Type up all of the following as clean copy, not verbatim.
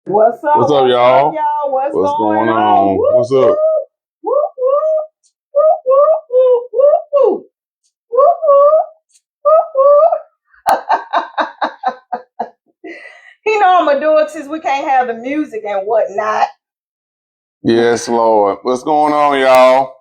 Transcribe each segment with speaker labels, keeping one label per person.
Speaker 1: What's up?
Speaker 2: What's up,
Speaker 1: What's up,
Speaker 2: y'all?
Speaker 1: y'all? What's
Speaker 2: What's
Speaker 1: going
Speaker 2: going
Speaker 1: on?
Speaker 2: on?
Speaker 1: Whoop,
Speaker 2: What's up?
Speaker 1: whoop, whoop, whoop, whoop, whoop, whoop, whoop, whoop, whoop, whoop, whoop. You know I'm gonna do it since we can't have the music and whatnot.
Speaker 2: Yes, Lord. What's going on, y'all?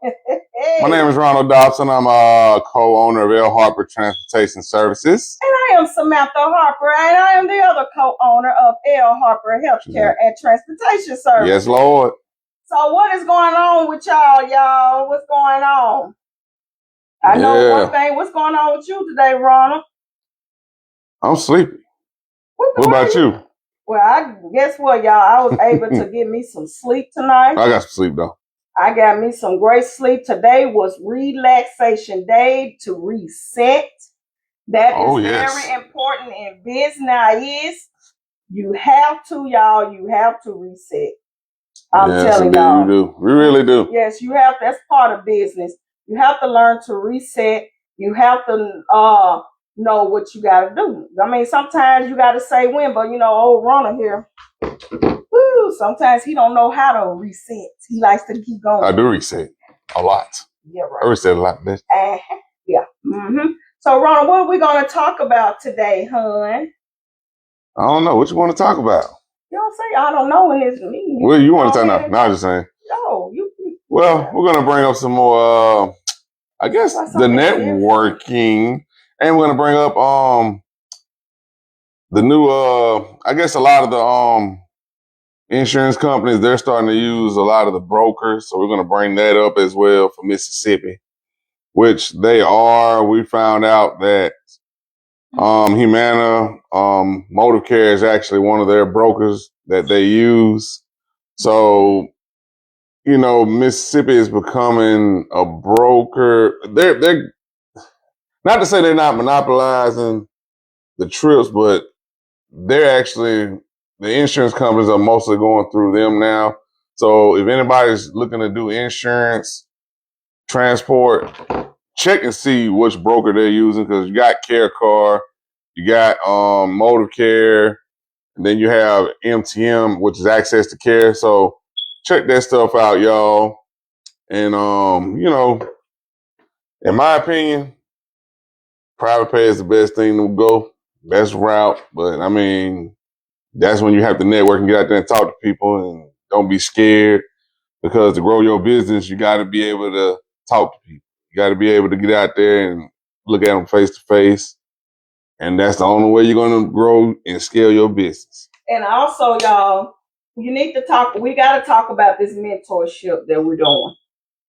Speaker 2: My name
Speaker 1: Hey,
Speaker 2: is Ronald Dobson. I'm a co-owner of L. Harper Transportation Services.
Speaker 1: and I am Samantha Harper, and I am the other co-owner of L. Harper Healthcare and Transportation
Speaker 2: Yes,
Speaker 1: Services.
Speaker 2: Lord.
Speaker 1: So what is going on with y'all? What's going on? I know one
Speaker 2: Yeah,
Speaker 1: thing. What's going on with you today, Ronald?
Speaker 2: I'm sleepy.
Speaker 1: What the
Speaker 2: What
Speaker 1: way
Speaker 2: about
Speaker 1: you?
Speaker 2: you?
Speaker 1: Well, I guess what, y'all? I was able to get me some sleep tonight.
Speaker 2: I got some sleep, though.
Speaker 1: I got me some great sleep. Today was relaxation day to reset. That is
Speaker 2: Oh,
Speaker 1: very
Speaker 2: yes.
Speaker 1: important in business. Now, you have to, y'all. You have to reset. I'm
Speaker 2: Yes,
Speaker 1: telling
Speaker 2: indeed, you
Speaker 1: y'all.
Speaker 2: do. We really do.
Speaker 1: Yes, you have. That's part of business. You have to learn to reset. You have to know what you got to do. I mean, sometimes you got to say when, but old Ronald here. Woo, sometimes he don't know how to reset. He likes to keep
Speaker 2: I
Speaker 1: going.
Speaker 2: do reset a lot.
Speaker 1: Yeah,
Speaker 2: I
Speaker 1: right.
Speaker 2: reset a lot, bitch.
Speaker 1: Yeah. Mm-hmm. So, Ronald, what are we going to talk about today, hon?
Speaker 2: I don't know. What you want to talk about?
Speaker 1: You don't say I don't know when it's me.
Speaker 2: What you want to
Speaker 1: Go
Speaker 2: talk
Speaker 1: ahead
Speaker 2: about?
Speaker 1: and
Speaker 2: No, I'm
Speaker 1: talk.
Speaker 2: just saying.
Speaker 1: No, you.
Speaker 2: Well, we're going to bring up some more, I guess,
Speaker 1: About
Speaker 2: the
Speaker 1: something different.
Speaker 2: networking. And we're going to bring up the new, I guess a lot of the insurance companies, they're starting to use a lot of the brokers. So we're going to bring that up as well for Mississippi, which they are. We found out that Humana Motive Care is actually one of their brokers that they use. So, Mississippi is becoming a broker. They're not to say they're not monopolizing the trips, but they're actually, the insurance companies are mostly going through them now. So if anybody's looking to do insurance, transport, check and see which broker they're using, because you got CareCar, you got Motive Care, and then you have MTM, which is Access to Care. So check that stuff out, y'all. And in my opinion, private pay is the best thing to go, best route. But I mean, that's when you have to network and get out there and talk to people, and don't be scared, because to grow your business, you got to be able to talk to people. You got to be able to get out there and look at them face to face. And that's the only way you're going to grow and scale your business.
Speaker 1: And also, y'all, we got to talk about this mentorship that we're doing.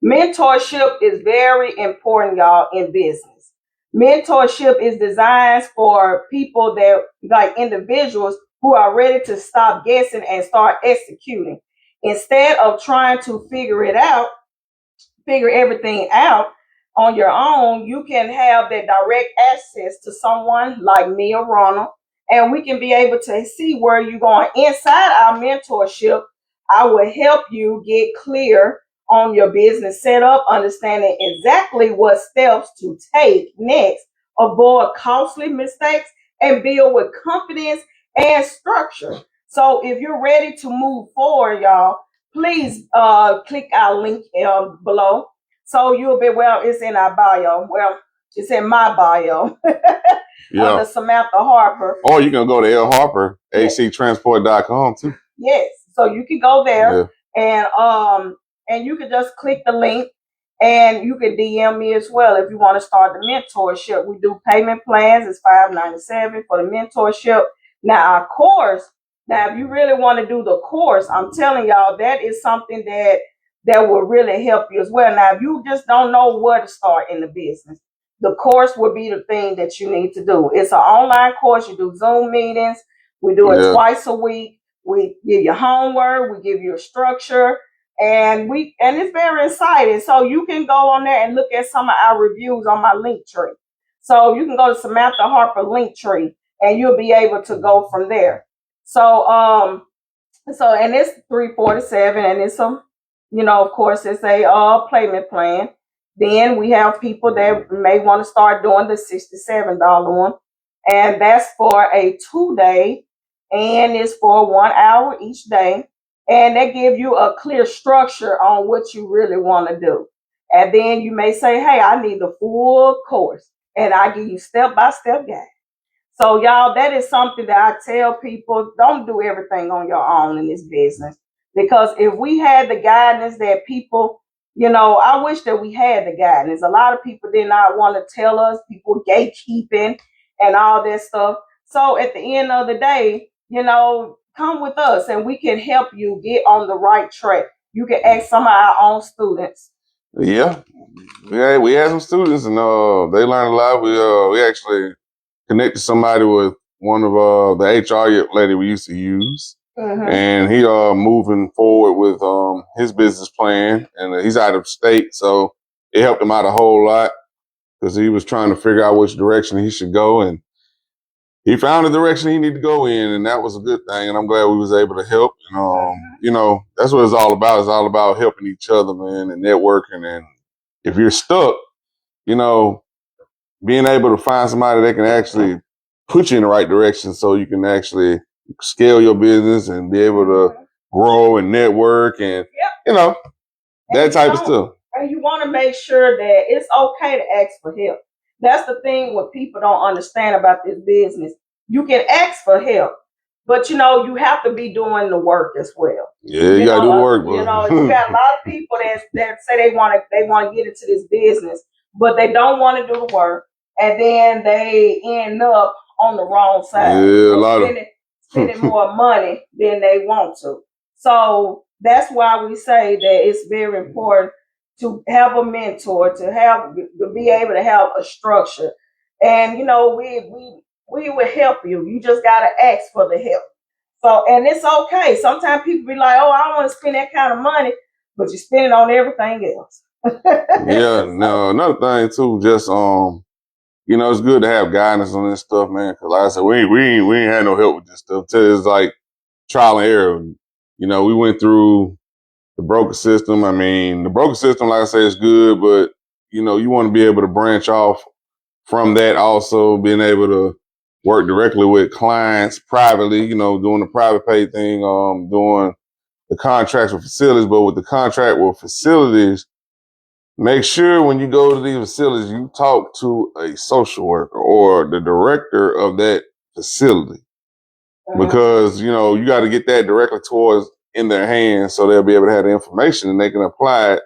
Speaker 1: Mentorship is very important, y'all, in business. Mentorship is designed for people that, like individuals who are ready to stop guessing and start executing. Instead of trying to figure everything out on your own, you can have that direct access to someone like me or Ronald, and we can be able to see where you're going. Inside our mentorship, I will help you get clear on your business setup, understanding exactly what steps to take next, avoid costly mistakes, and build with confidence and structure. So if you're ready to move forward, y'all, please click our link below. So you'll be, well, it's in our bio. Well, it's in my bio under Samantha Harper.
Speaker 2: Or you can go to L. Harper, actransport.com too.
Speaker 1: Yes. So you can go there and you can just click the link, and you can DM me as well if you want to start the mentorship. We do payment plans. It's $5.97 for the mentorship. Now our course. Now, if you really want to do the course, I'm telling y'all that is something that will really help you as well. Now, if you just don't know where to start in the business, the course will be the thing that you need to do. It's an online course. You do Zoom meetings. We do it twice a week. We give you homework. We give you a structure, and it's very exciting. So you can go on there and look at some of our reviews on my link tree. So you can go to Samantha Harper link tree, and you'll be able to go from there. So and it's 347, and it's of course it's a payment plan. Then we have people that may want to start doing the $67 one, and that's for a 2-day and it's for 1 hour each day. And they give you a clear structure on what you really want to do. And then you may say, hey, I need the full course. And I give you step-by-step guide. So y'all, that is something that I tell people, don't do everything on your own in this business. Because if we had the guidance that people, I wish that we had the guidance. A lot of people did not want to tell us, people gatekeeping and all that stuff. So at the end of the day, come with us and we can help you get on the right track. You can ask some of our own students.
Speaker 2: Yeah. We had some students and they learned a lot. We actually connected somebody with one of the HR lady we used to use.
Speaker 1: Mhm.
Speaker 2: And he moving forward with his business plan, and he's out of state, so it helped him out a whole lot because he was trying to figure out which direction he should go, and he found the direction he needed to go in, and that was a good thing. And I'm glad we was able to help. And that's what it's all about. It's all about helping each other, man, and networking. And if you're stuck, being able to find somebody that can actually put you in the right direction so you can actually scale your business and be able to grow and network and, that type of stuff.
Speaker 1: And you want to make sure that it's okay to ask for help. That's the thing what people don't understand about this business. You can ask for help, but you have to be doing the work as well.
Speaker 2: Yeah, you gotta do the work, bro.
Speaker 1: You got a lot of people that say they want to get into this business, but they don't want to do the work, and then they end up on the wrong side.
Speaker 2: Yeah, a lot of
Speaker 1: spending more money than they want to. So that's why we say that it's very important to have a mentor, to be able to have a structure. And we will help you. You just gotta ask for the help. So, and it's okay. Sometimes people be like, "Oh, I don't want to spend that kind of money," but you spend it on everything else.
Speaker 2: Yeah, no, another thing too, just it's good to have guidance on this stuff, man. Cause like I said, we ain't had no help with this stuff. It's like trial and error. We went through the broker system. I mean, the broker system, like I say, is good, but you want to be able to branch off from that. Also, being able to work directly with clients privately. Doing the private pay thing. Doing the contracts with facilities, but with the contract with facilities, make sure when you go to these facilities, you talk to a social worker or the director of that facility. Because, you got to get that directly in their hands so they'll be able to have the information and they can apply it.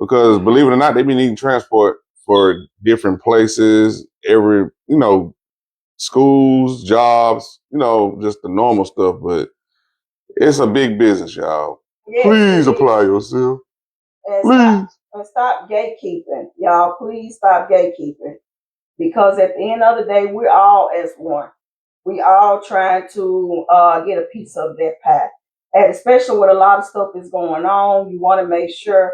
Speaker 2: Because believe it or not, they be needing transport for different places, schools, jobs, just the normal stuff. But it's a big business, y'all. Yes, please apply yourself. Please.
Speaker 1: Stop gatekeeping, y'all. Please stop gatekeeping. Because at the end of the day, we're all as one. We all trying to get a piece of that pie. And especially with a lot of stuff that's going on, you want to make sure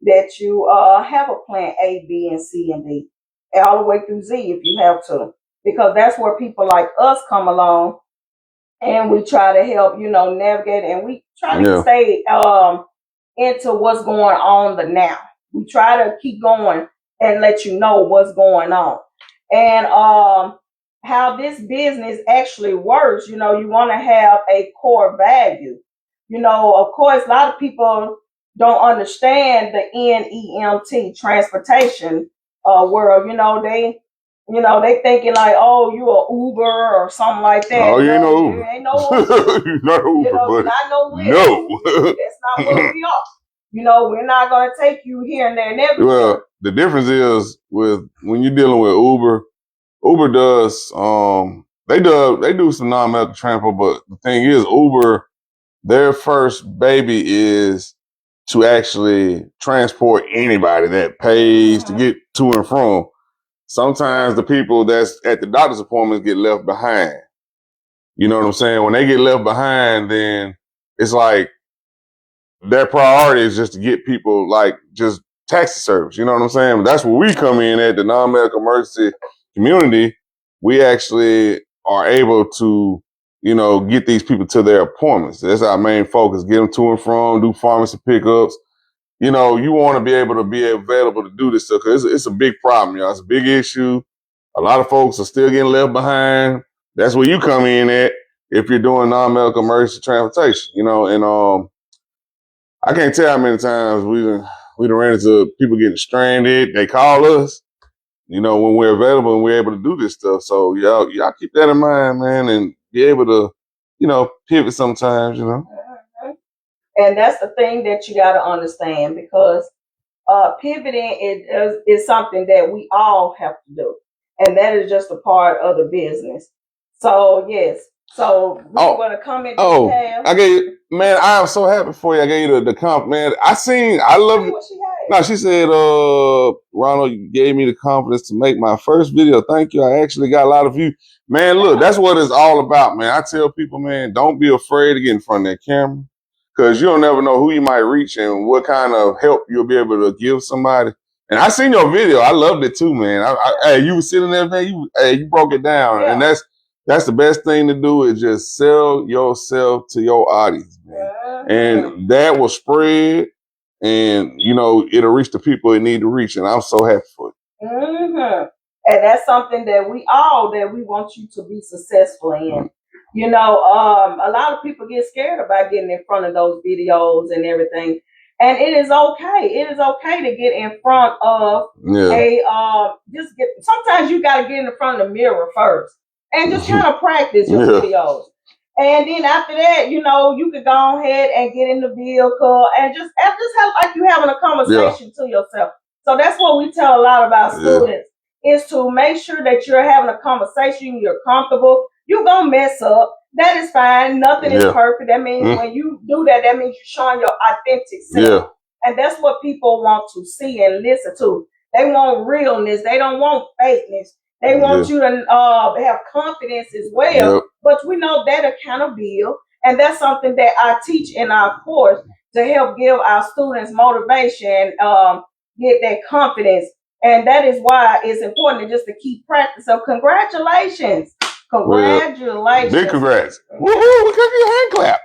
Speaker 1: that you have a plan A, B, and C, and D. All the way through Z if you have to. Because that's where people like us come along and we try to help, navigate, and we try to stay into what's going on the now. We try to keep going and let you know what's going on. And how this business actually works, you want to have a core value. Of course, a lot of people don't understand the NEMT transportation world. They thinking like, oh, you a Uber or something like that.
Speaker 2: Oh, you ain't no Uber.
Speaker 1: You ain't no Uber.
Speaker 2: You're not Uber, buddy.
Speaker 1: Not no Lyft.
Speaker 2: No.
Speaker 1: That's not what we are. We're not going to take you here and there and everywhere.
Speaker 2: Well, the difference is when you're dealing with Uber does, they do some non-medical transport, but the thing is, Uber, their first baby is to actually transport anybody that pays to get to and from. Sometimes the people that's at the doctor's appointments get left behind. You know what I'm saying? When they get left behind, then it's like their priority is just to get people like just taxi service. You know what I'm saying? That's where we come in at the non-medical emergency community. We actually are able to, get these people to their appointments. That's our main focus. Get them to and from, do pharmacy pickups. You want to be able to be available to do this stuff because it's a big problem, y'all. It's a big issue. A lot of folks are still getting left behind. That's where you come in at. if you're doing non-medical emergency transportation, you know, and I can't tell how many times we done ran into people getting stranded. They call us, you know, when we're available and we're able to do this stuff. So y'all keep that in mind, man, and be able to, you know, pivot sometimes, you know.
Speaker 1: And that's the thing that you got to understand, because pivoting is something that we all have to do, and that is just a part of the business. So yes, so we're going to come in.
Speaker 2: I gave you, man. I am so happy for you. I gave you the comp, man. I love it. No, she said, Ronald, you gave me the confidence to make my first video. Thank you. I actually got a lot of views. Man, look, that's what it's all about, man. I tell people, man, don't be afraid to get in front of that camera, because you don't never know who you might reach and what kind of help you'll be able to give somebody. And I seen your video. I loved it too, man. Hey, you were sitting there, man. You broke it down. Yeah. And that's the best thing to do, is just sell yourself to your audience, man. Yeah. And that will spread, and, you know, it'll reach the people it need to reach. And I'm so happy for you.
Speaker 1: Mm-hmm. And that's something that we want you to be successful in. Mm-hmm. You know, a lot of people get scared about getting in front of those videos and everything. And it is okay. It is okay to get in front of sometimes you got to get in front of the mirror first and just kind of practice your videos. And then after that, you know, you could go ahead and get in the vehicle and just have like you having a conversation to yourself. So that's what we tell a lot of our students, is to make sure that you're having a conversation, you're comfortable. You're going to mess up. That is fine. Nothing is perfect. That means when you do that, that means you're showing your authentic self. Yeah. And that's what people want to see and listen to. They want realness. They don't want fakeness. They want you to have confidence as well. Yep. But we know that account bill. And that's something that I teach in our course to help give our students motivation, get that confidence. And that is why it's important just to keep practice. So congratulations. Congratulations.
Speaker 2: Big congrats. Woohoo, we can get a hand clap.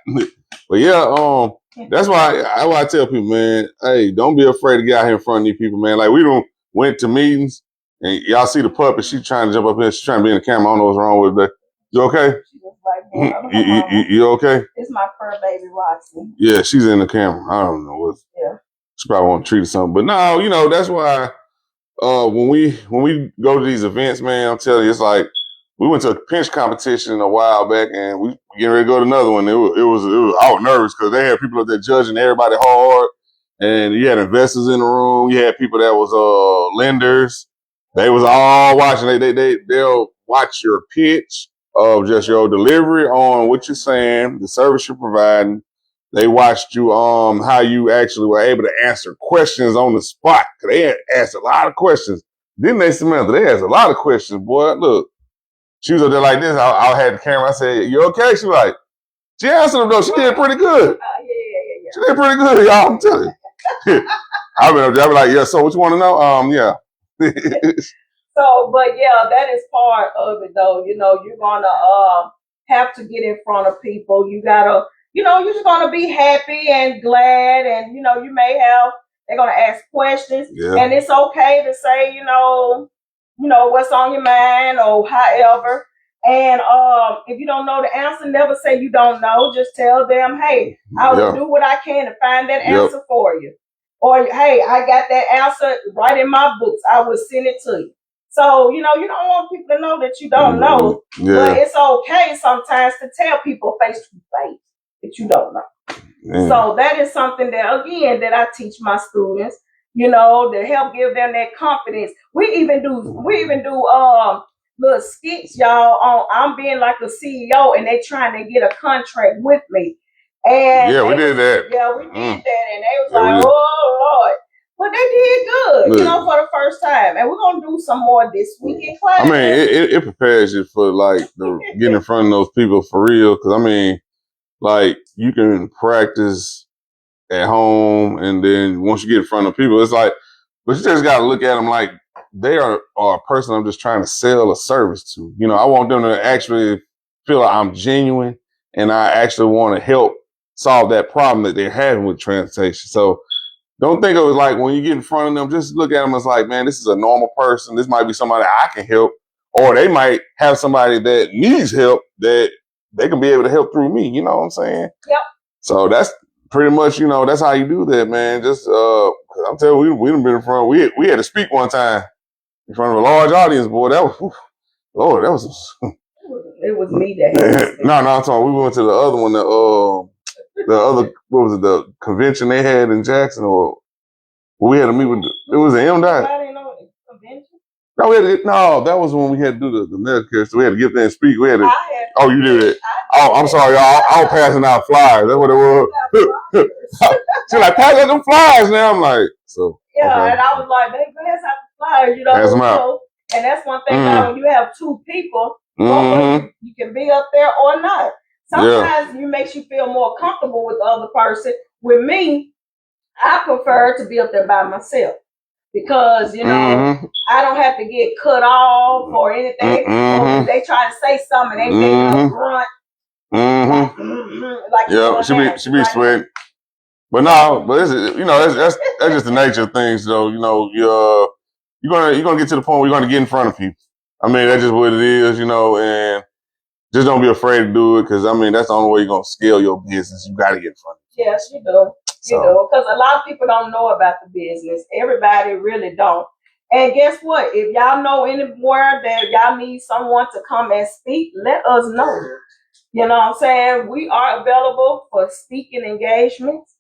Speaker 2: But yeah, that's why I tell people, man, hey, don't be afraid to get out here in front of these people, man. Like, we went to meetings, and y'all see the puppet, she trying to jump up here, she's trying to be in the camera. I don't know what's wrong with her. You okay?
Speaker 1: She looks like
Speaker 2: you okay?
Speaker 1: It's my fur baby, Roxy.
Speaker 2: Yeah, she's in the camera. I don't know what. Yeah. She probably want to treat her something. But no, you know, that's why when we go to these events, man, I'm telling you, it's like, we went to a pinch competition a while back, and we getting ready to go to another one. It was I was nervous because they had people up there judging everybody hard, and you had investors in the room. You had people that was lenders. They was all watching. They'll watch your pitch of just your delivery on what you're saying, the service you're providing. They watched you how you actually were able to answer questions on the spot. Cause they had asked a lot of questions. Didn't they, Samantha? They asked a lot of questions, boy. Look. She was up there like this. I had the camera. I said, "You okay?" She was like, she answered them though. She did pretty good. Yeah. She did pretty good, y'all. I'm telling you. I been up there. I be like, "Yeah." So what you want to know? Yeah.
Speaker 1: So, but yeah, that is part of it, though. You know, you're gonna have to get in front of people. You gotta, you know, you're just gonna be happy and glad, and you know, they're gonna ask questions, and it's okay to say, you know, what's on your mind or however. And if you don't know the answer, never say you don't know. Just tell them, hey, I will do what I can to find that answer for you. Or, hey, I got that answer right in my books. I will send it to you. So, you know, you don't want people to know that you don't know. But it's okay sometimes to tell people face to face that you don't know. So that is something that, again, that I teach my students. You know, to help give them that confidence. We even do little skits, y'all, on I'm being like a CEO and they trying to get a contract with me. And
Speaker 2: we did that.
Speaker 1: Yeah, we did that. And they was like, oh Lord. But they did good, you know, for the first time. And we're gonna do some more this week in class.
Speaker 2: I mean, it prepares you for like getting in front of those people for real. Cause I mean, like, you can practice at home, and then once you get in front of people, it's like, but you just got to look at them like they are a person I'm just trying to sell a service to. You know, I want them to actually feel like I'm genuine, and I actually want to help solve that problem that they're having with transportation. So don't think of it like when you get in front of them, just look at them as like, man, this is a normal person. This might be somebody I can help, or they might have somebody that needs help that they can be able to help through me. You know what I'm saying?
Speaker 1: Yep.
Speaker 2: So that's pretty much, that's how you do that, man. Just, 'cause I'm telling you, we done been in front. We had to speak one time in front of a large audience, boy. That was, Lord, that was.
Speaker 1: It was me that had to speak.
Speaker 2: No, I'm talking. We went to the other one, the other, what was it, the convention they had in Jackson, or we had to meet with. It was an MDOT.
Speaker 1: I didn't know it convention.
Speaker 2: No, that was when we had to do the Medicare. So we had to get there and speak. We had to.
Speaker 1: I had
Speaker 2: Oh, you did it. Oh, I'm sorry, y'all. I was passing out flyers. That's what it was. She's like, pass out them flyers now. I'm like, so.
Speaker 1: Yeah,
Speaker 2: okay.
Speaker 1: and I was like, they pass out the flyers,
Speaker 2: Pass them out.
Speaker 1: And that's one thing about when you have two people, you can be up there or not. Sometimes it makes you feel more comfortable with the other person. With me, I prefer to be up there by myself because, I don't have to get cut off or anything. Or they try to say something, they make a grunt. Like
Speaker 2: she be sweating. But no, but that's just the nature of things, though. You're gonna get to the point where you're gonna get in front of people. I mean, that's just what it is, and just don't be afraid to do it, because I mean that's the only way you're gonna scale your business. You gotta get in front of people.
Speaker 1: Yes, you do. You do, because a lot of people don't know about the business. Everybody really don't. And guess what? If y'all know anywhere that y'all need someone to come and speak, let us know. You know what I'm saying? We are available for speaking engagements,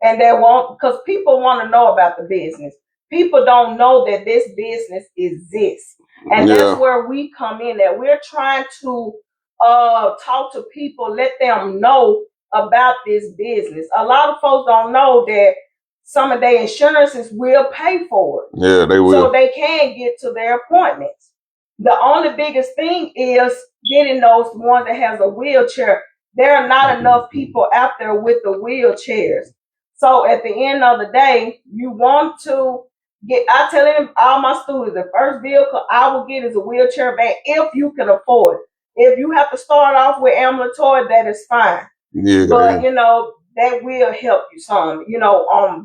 Speaker 1: and because people want to know about the business. People don't know that this business exists, and that's where we come in. That we're trying to talk to people, let them know about this business. A lot of folks don't know that some of their insurances will pay for it.
Speaker 2: Yeah, they will.
Speaker 1: So they can get to their appointments. The only biggest thing is getting those ones that has a wheelchair. There are not enough people out there with the wheelchairs. So at the end of the day, you want to I tell all my students, the first vehicle I will get is a wheelchair van if you can afford it. If you have to start off with ambulatory, that is fine.
Speaker 2: Yeah.
Speaker 1: But, that will help you some,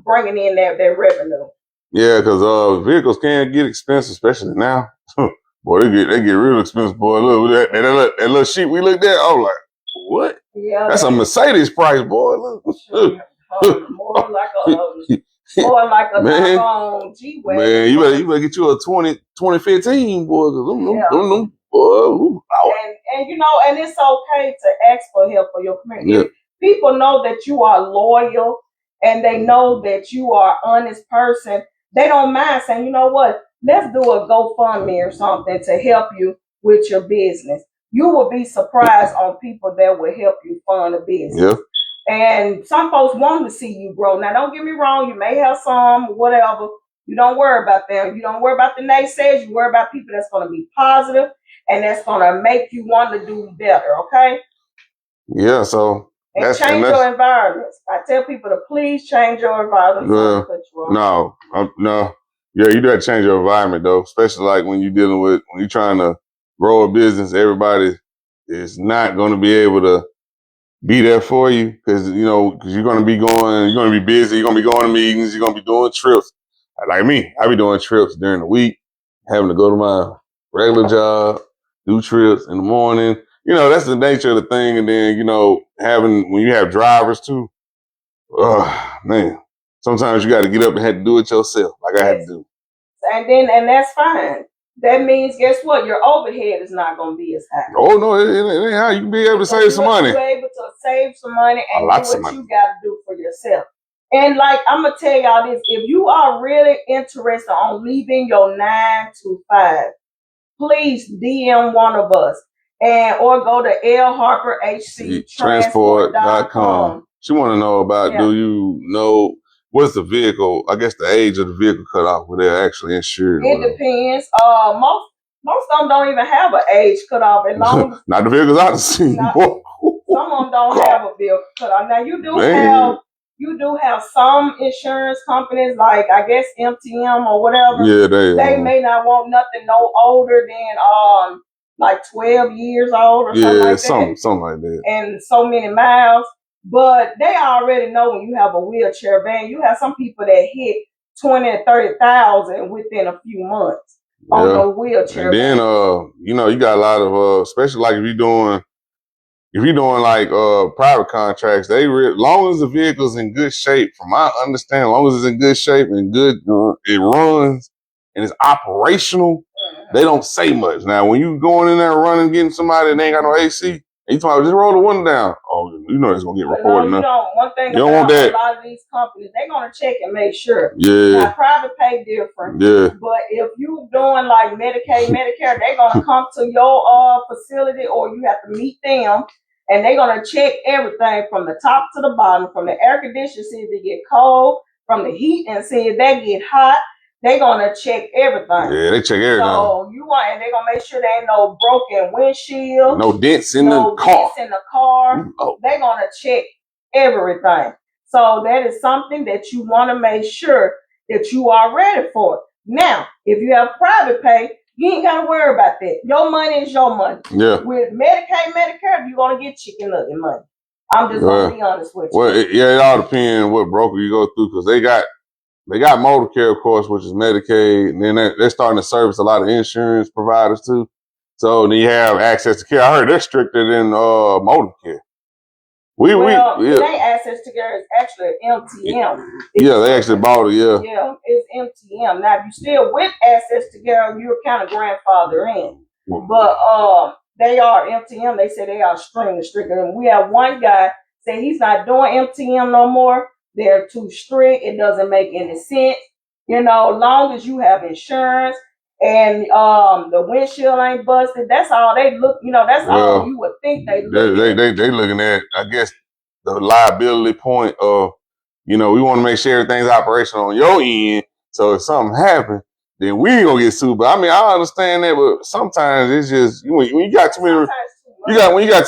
Speaker 1: bringing in that revenue.
Speaker 2: Yeah, because vehicles can get expensive, especially now. Boy, they get real expensive, boy. Look, that little sheet we looked at, I was like, what?
Speaker 1: Yeah.
Speaker 2: That's a Mercedes price, boy. Look.
Speaker 1: More like a man, G-Wagon.
Speaker 2: Man, you better get you a 2015, boy. Them, boy.
Speaker 1: And it's okay to ask for help for your community.
Speaker 2: Yeah.
Speaker 1: People know that you are loyal and they know that you are an honest person. They don't mind saying, you know what, let's do a GoFundMe or something to help you with your business. You will be surprised on people that will help you fund a business.
Speaker 2: Yeah.
Speaker 1: And some folks want to see you grow. Now, don't get me wrong. You may have some, whatever. You don't worry about them. You don't worry about the naysayers. You worry about people that's going to be positive and that's going to make you want to do better, okay?
Speaker 2: Yeah, so...
Speaker 1: And change your environments. I tell people to please change your environment.
Speaker 2: No. Yeah, you got to change your environment, though, especially like when you're trying to grow a business. Everybody is not going to be able to be there for you because you're going to be busy. You're going to be going to meetings. You're going to be doing trips. Like me, I be doing trips during the week, having to go to my regular job, do trips in the morning. That's the nature of the thing. And then, when you have drivers too, man, sometimes you got to get up and have to do it yourself, like I had to do.
Speaker 1: And that's fine. That means, guess what? Your overhead is not going to be as high.
Speaker 2: Oh, no, it ain't how. You can be able to save some money.
Speaker 1: You're able to save some money and do what you got to do for yourself. And like, I'm going to tell y'all this. If you are really interested on leaving your 9 to 5, please DM one of us. Or go to lharperhctransport.com.
Speaker 2: She want to know about, do you know, what's the vehicle, I guess the age of the vehicle cut off where they're actually insured?
Speaker 1: It depends. Most of them don't even have an age cut off.
Speaker 2: Not the vehicles I've seen.
Speaker 1: Some of them don't have a vehicle cut off. Now you do have some insurance companies like I guess MTM or whatever.
Speaker 2: Yeah,
Speaker 1: they may not want nothing no older than like 12 years old or something like that.
Speaker 2: Something like that.
Speaker 1: And so many miles. But they already know when you have a wheelchair van, you have some people that hit 20 and 30,000 within a few months on a wheelchair
Speaker 2: van. And then, you got a lot of, especially like if you're doing if you're doing like private contracts, long as the vehicle's in good shape, from my understanding, as long as it's in good shape and good, it runs and it's operational, they don't say much. Now, when you going in there running, getting somebody that ain't got no AC, and you talking about just roll the window down, oh, you know it's gonna get reported.
Speaker 1: One thing about a lot of these companies, they're gonna check and make sure.
Speaker 2: Yeah.
Speaker 1: Now, private pay different.
Speaker 2: Yeah.
Speaker 1: But if you doing like Medicaid, Medicare, they're gonna come to your facility, or you have to meet them, and they're gonna check everything from the top to the bottom, from the air conditioner, see if it get cold, from the heat, and see if that get hot. They're gonna check everything.
Speaker 2: Yeah, they check everything.
Speaker 1: So and they're gonna make sure there ain't no broken windshield,
Speaker 2: no dents in the car.
Speaker 1: Oh. They're gonna check everything. So that is something that you want to make sure that you are ready for. Now, if you have private pay, you ain't gotta worry about that. Your money is your money.
Speaker 2: Yeah.
Speaker 1: With Medicaid, Medicare, you're gonna get chicken nugget money. I'm just gonna be honest with you.
Speaker 2: Well, it all depends what broker you go through, because they got MotorCare, of course, which is Medicaid, and then they're starting to service a lot of insurance providers too. So then you have access to care. I heard they're stricter than MotorCare.
Speaker 1: It ain't access to care. It's actually MTM.
Speaker 2: They actually bought it. Yeah.
Speaker 1: Yeah, it's MTM. Now, if you still with access to care, you're kind of grandfather in. But they are MTM. They say they are extremely strict. And we have one guy say he's not doing MTM no more. They're too strict. It doesn't make any sense. Long as you have insurance and the windshield ain't busted, that's all they look. That's all you would think they look.
Speaker 2: They looking at, I guess, the liability point of, we want to make sure everything's operational on your end. So if something happens, then we ain't gonna get sued. But I mean, I understand that, but sometimes it's just when you got too many. When you got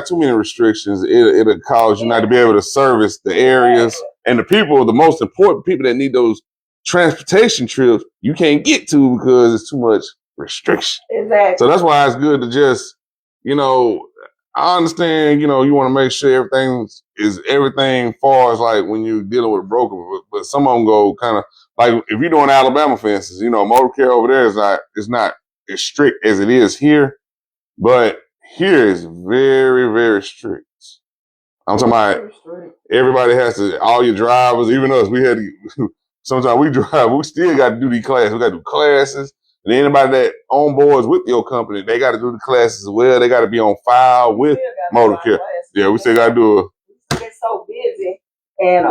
Speaker 2: too many restrictions, it'll cause you not to be able to service the areas and the people, the most important people that need those transportation trips, you can't get to because it's too much restriction.
Speaker 1: Exactly.
Speaker 2: So that's why it's good to just, I understand, you want to make sure everything far as like when you're dealing with a broker, but some of them go kind of like if you're doing Alabama fences, MotorCare over there is not as strict as it is here, but here is very, very strict. I'm talking about everybody has to, all your drivers, even us, we had to, sometimes we drive, we still got to do these classes. We got to do classes. And anybody that on boards with your company, they got to do the classes as well. They got to be on file with MotorCare. Yeah, we still got to do it.
Speaker 1: We get so busy. And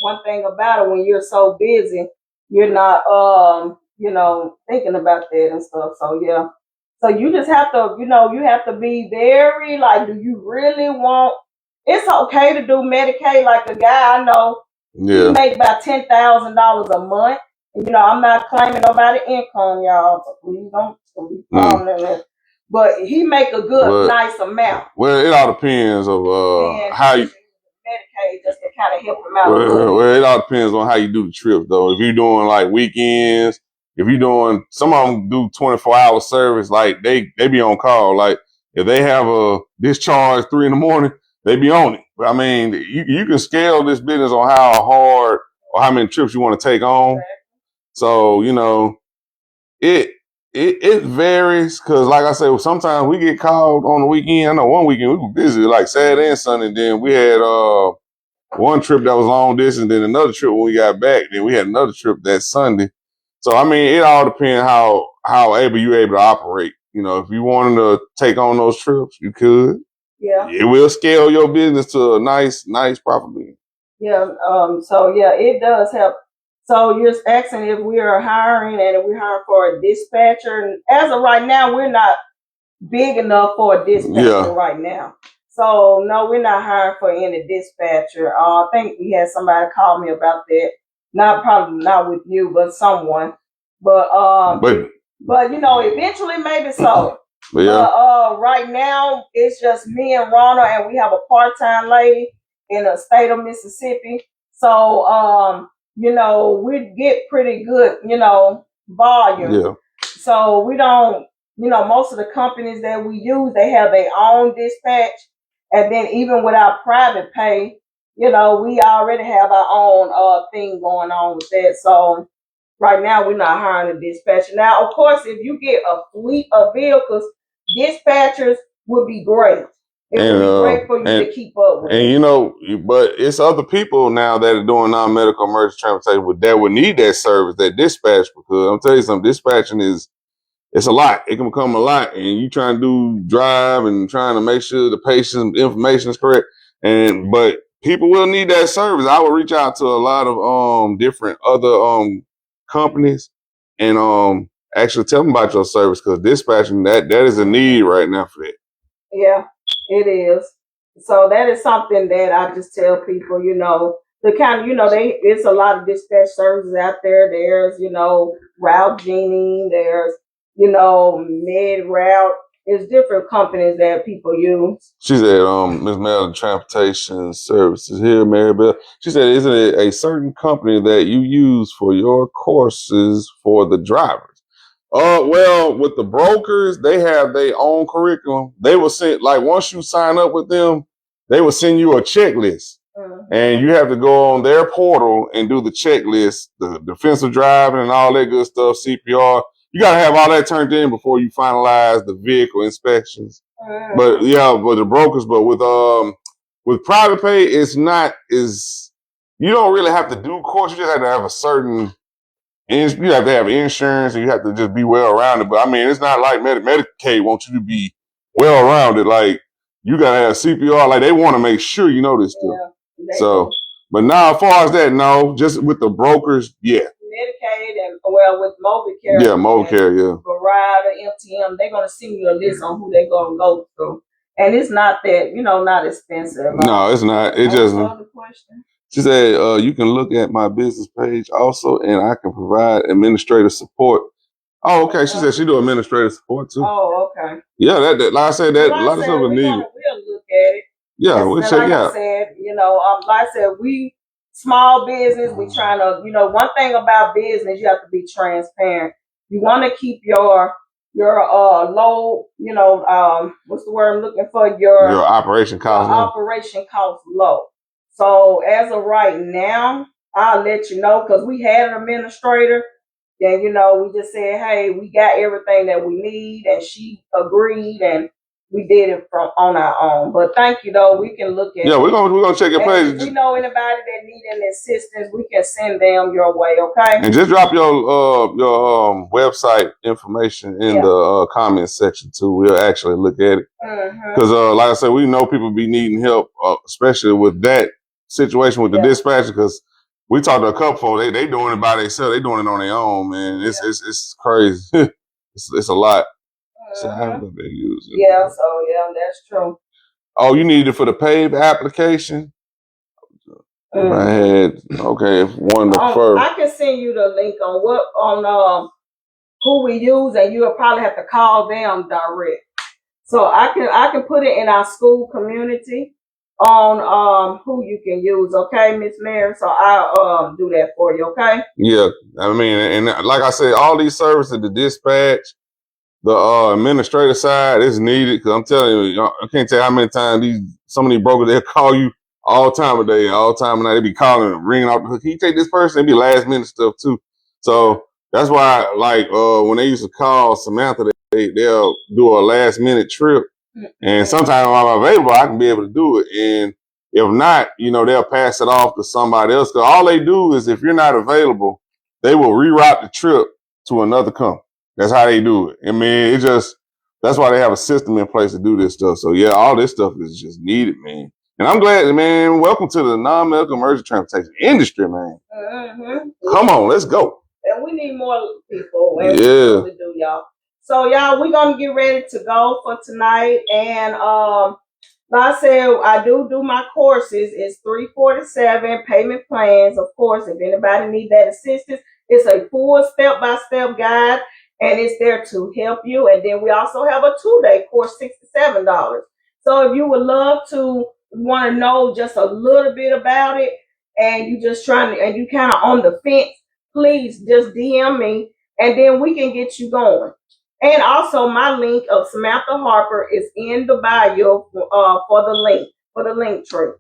Speaker 1: one thing about it, when you're so busy, you're not, thinking about that and stuff. So, yeah. So you just have to, you have to be very, like, do you really want, it's okay to do Medicaid. Like a guy I know, he make about $10,000 a month. And, I'm not claiming nobody income, y'all. So please don't. But he make a good, nice amount.
Speaker 2: Well, it all depends of how you.
Speaker 1: Medicaid just to kind of help him out.
Speaker 2: Well, it all depends on how you do the trips, though. If you're doing like weekends, if you're doing, some of them do 24-hour service, like they be on call. Like if they have a discharge 3 a.m, they be on it. But I mean, you can scale this business on how hard or how many trips you want to take on. Exactly. So, it varies, because like I said, sometimes we get called on the weekend. I know one weekend we were busy, like Saturday and Sunday. Then we had one trip that was long distance, then another trip when we got back. Then we had another trip that Sunday. So I mean, it all depends how able you're able to operate. If you wanted to take on those trips, you could.
Speaker 1: Yeah.
Speaker 2: It will scale your business to a nice profitability.
Speaker 1: Yeah. So yeah, it does help. So you're asking if we are hiring and if we're hiring for a dispatcher. And as of right now, we're not big enough for a dispatcher right now. So no, we're not hiring for any dispatcher. I think we had somebody call me about that. Probably not with you, but someone. But eventually maybe so. Right now it's just me and Ronna, and we have a part-time lady in the state of Mississippi. So we get pretty good, volume. Yeah. So we don't, most of the companies that we use, they have their own dispatch. And then even with our private pay, we already have our own thing going on with that. So right now we're not hiring a dispatcher. Now, of course, if you get a fleet of vehicles, dispatchers would be great. It would be great for you to keep up with.
Speaker 2: And you know, but it's other people now that are doing non-medical emergency transportation that would need that service, that dispatch, because I'm telling you something, dispatching it's a lot. It can become a lot, and you trying to do drive and trying to make sure the patient's information is correct. But people will need that service. I would reach out to a lot of different other companies and actually tell them about your service, because dispatching that is a need right now for that.
Speaker 1: Yeah, it is. So that is something that I just tell people, you know, the kind of, you know, it's a lot of dispatch services out there. There's, you know, Route Genie, there's, you know, Med Route. It's different companies that people use.
Speaker 2: She said, Ms. Melody, Transportation Services here, Maribel. She said, isn't it a certain company that you use for your courses for the drivers? Well, with the brokers, they have their own curriculum. They will send, like, once you sign up with them, they will send you a checklist. And you have to go on their portal and do the checklist, the defensive driving and all that good stuff, CPR. You got to have all that turned in before you finalize the vehicle inspections. But yeah, but the brokers, but with private pay, it's not as, you don't really have to do course. You just have to have a certain, you have to have insurance, and you have to just be well rounded. But I mean, it's not like Medicaid wants you to be well rounded. Like, you got to have CPR. Like, they want to make sure you know this stuff. Yeah, so, but now, as far as that, no, just with the brokers, yeah.
Speaker 1: Medicaid and, well, with Mobicare.
Speaker 2: Yeah, Mobicare, yeah.
Speaker 1: Verizon, MTM, they're going to send you a list on who they're going to go through. And it's not that, you know, not expensive.
Speaker 2: No, it's not. It just, she said, you can look at my business page also, and I can provide administrative support. Oh, okay. She said she do administrative support too.
Speaker 1: Oh, okay.
Speaker 2: Yeah, that like I said, that a lot of stuff is needed.
Speaker 1: We'll look at it.
Speaker 2: Yeah, we'll check it out.
Speaker 1: Like I said, you know, like I said, we small business, we trying to, you know, one thing about business, you have to be transparent. You want to keep your low, you know, what's the word I'm looking for? Your
Speaker 2: operation cost.
Speaker 1: Operation cost low. So as of right now, I'll let you know, because we had an administrator. And, you know, we just said, hey, we got everything that we need, and she agreed, and we did it on our own. But thank you, though. We can look at it.
Speaker 2: Yeah, we're gonna check your page.
Speaker 1: If we know anybody that need any assistance, we can send them your way, okay?
Speaker 2: And just drop your website information in the comment section too. We'll actually look at it. Because like I said, we know people be needing help, especially with that situation with the dispatcher, because we talked to a couple folks, they doing it by themselves. They doing it on their own, man. It's crazy. it's a lot. So how do they use it?
Speaker 1: Yeah, so yeah, that's true.
Speaker 2: Oh, you need it for the paid application? I had, okay, one the first.
Speaker 1: I can send you the link on who we use, and you'll probably have to call them direct. So I can put it in our school community on who you can use, okay, Miss Mary? So I'll do that for you, okay? Yeah,
Speaker 2: I mean, and like I said, all these services, the dispatch, the administrative side is needed, because I'm telling you, I can't tell you how many times some of these brokers, they'll call you all time of day, all time of night. They be calling and ringing off the hook. Can you take this person? It be last minute stuff too. So that's why, like, when they used to call Samantha, they'll do a last minute trip. And sometimes when I'm available, I can be able to do it. And if not, you know, they'll pass it off to somebody else. Because all they do is, if you're not available, they will reroute the trip to another company. That's how they do it. I mean, that's why they have a system in place to do this stuff. So yeah, all this stuff is just needed, man. And I'm glad, man, welcome to the non-medical emergency transportation industry, man. Come on, let's go.
Speaker 1: And we need more people. And to do, y'all. So y'all, we're gonna get ready to go for tonight. And like I said, I do my courses. It's $347 payment plans. Of course, if anybody needs that assistance, it's a full step-by-step guide, and it's there to help you. And then we also have a 2-day course, $67. So if you would love to want to know just a little bit about it, and you just trying to, and you kind of on the fence, please just DM me, and then we can get you going. And also, my link of Samantha Harper is in the bio for the link tree.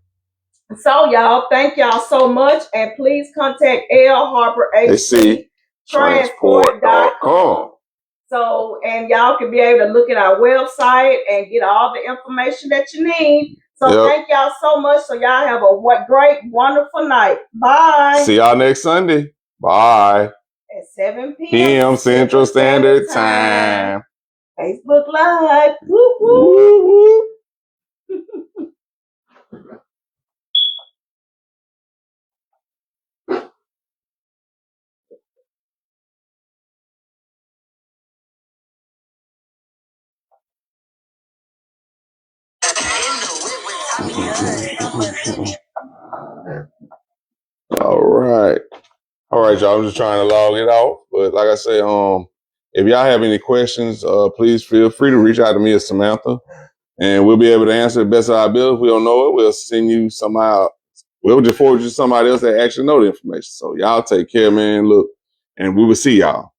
Speaker 1: So y'all, thank y'all so much, and please contact L Harper AC Transport.com. So, and y'all can be able to look at our website and get all the information that you need. So thank y'all so much. So y'all have a great, wonderful night. Bye.
Speaker 2: See y'all next Sunday. Bye.
Speaker 1: At 7
Speaker 2: p.m. Central Standard Time.
Speaker 1: Facebook Live. Woo, woo.
Speaker 2: Woo, woo. All right. All right, y'all. I'm just trying to log it off. But like I say, if y'all have any questions, please feel free to reach out to me or Samantha. And we'll be able to answer the best of our ability. If we don't know it, we'll send you somehow. We'll just forward you to somebody else that actually know the information. So y'all take care, man. Look, and we will see y'all.